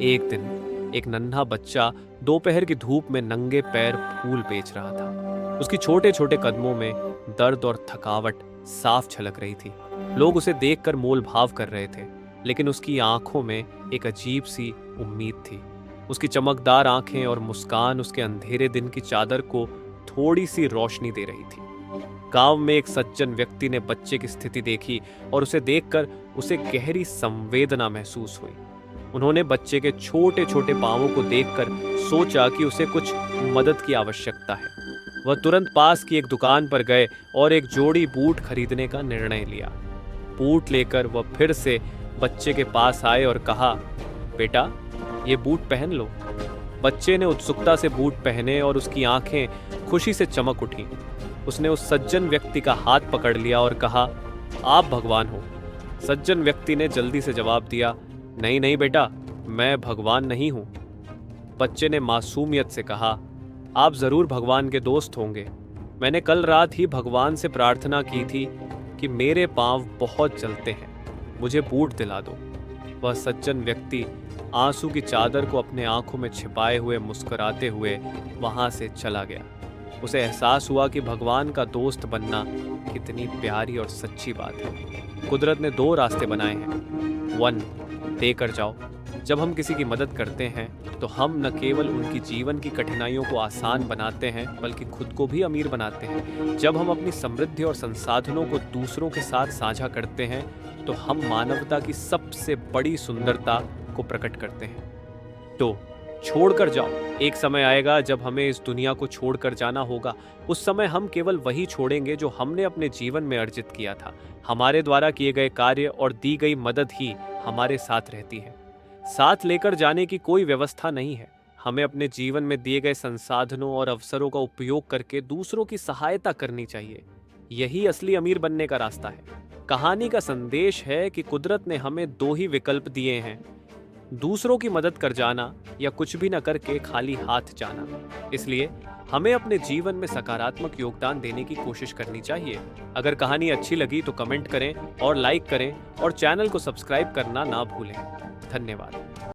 एक दिन एक नन्हा बच्चा दोपहर की धूप में नंगे पैर फूल बेच रहा था। उसकी छोटे छोटे कदमों में दर्द और थकावट साफ झलक रही थी। लोग उसे देखकर मोल भाव कर रहे थे, लेकिन उसकी आंखों में एक अजीब सी उम्मीद थी। उसकी चमकदार आंखें और मुस्कान उसके अंधेरे दिन की चादर को थोड़ी सी रोशनी दे रही थी। गांव में एक सज्जन व्यक्ति ने बच्चे की स्थिति देखी और उसे देखकर उसे गहरी संवेदना महसूस हुई। उन्होंने बच्चे के छोटे छोटे पांवों को देखकर सोचा कि उसे कुछ मदद की आवश्यकता है। वह तुरंत पास की एक दुकान पर गए और एक जोड़ी बूट खरीदने का निर्णय लिया। बूट लेकर वह फिर से बच्चे के पास आए और कहा, बेटा, ये बूट पहन लो। बच्चे ने उत्सुकता से बूट पहने और उसकी आंखें खुशी से चमक उठी। उसने उस सज्जन व्यक्ति का हाथ पकड़ लिया और कहा, आप भगवान हो। सज्जन व्यक्ति ने जल्दी से जवाब दिया, नहीं नहीं बेटा, मैं भगवान नहीं हूं। बच्चे ने मासूमियत से कहा, आप जरूर भगवान के दोस्त होंगे। मैंने कल रात ही भगवान से प्रार्थना की थी कि मेरे पांव बहुत जलते हैं, मुझे बूट दिला दो। वह सज्जन व्यक्ति आंसू की चादर को अपने आंखों में छिपाए हुए मुस्कुराते हुए वहां से चला गया। उसे एहसास हुआ कि भगवान का दोस्त बनना कितनी प्यारी और सच्ची बात है। कुदरत ने दो रास्ते बनाए हैं। 1, देकर जाओ। जब हम किसी की मदद करते हैं तो हम न केवल उनकी जीवन की कठिनाइयों को आसान बनाते हैं, बल्कि खुद को भी अमीर बनाते हैं। जब हम अपनी समृद्धि और संसाधनों को दूसरों के साथ साझा करते हैं तो हम मानवता की सबसे बड़ी सुंदरता को प्रकट करते हैं। तो छोड़कर जाओ। एक समय आएगा जब हमें इस दुनिया को छोड़कर जाना होगा। उस समय हम केवल वही छोड़ेंगे जो हमने अपने जीवन में अर्जित किया था। हमारे द्वारा किए गए कार्य और दी गई मदद ही हमारे साथ रहती है। साथ लेकर जाने की कोई व्यवस्था नहीं है। हमें अपने जीवन में दिए गए संसाधनों और अवसरों का उपयोग करके दूसरों की सहायता करनी चाहिए। यही असली अमीर बनने का रास्ता है। कहानी का संदेश है कि कुदरत ने हमें दो ही विकल्प दिए हैं, दूसरों की मदद कर जाना या कुछ भी न करके खाली हाथ जाना। इसलिए हमें अपने जीवन में सकारात्मक योगदान देने की कोशिश करनी चाहिए। अगर कहानी अच्छी लगी तो कमेंट करें और लाइक करें और चैनल को सब्सक्राइब करना ना भूलें। धन्यवाद।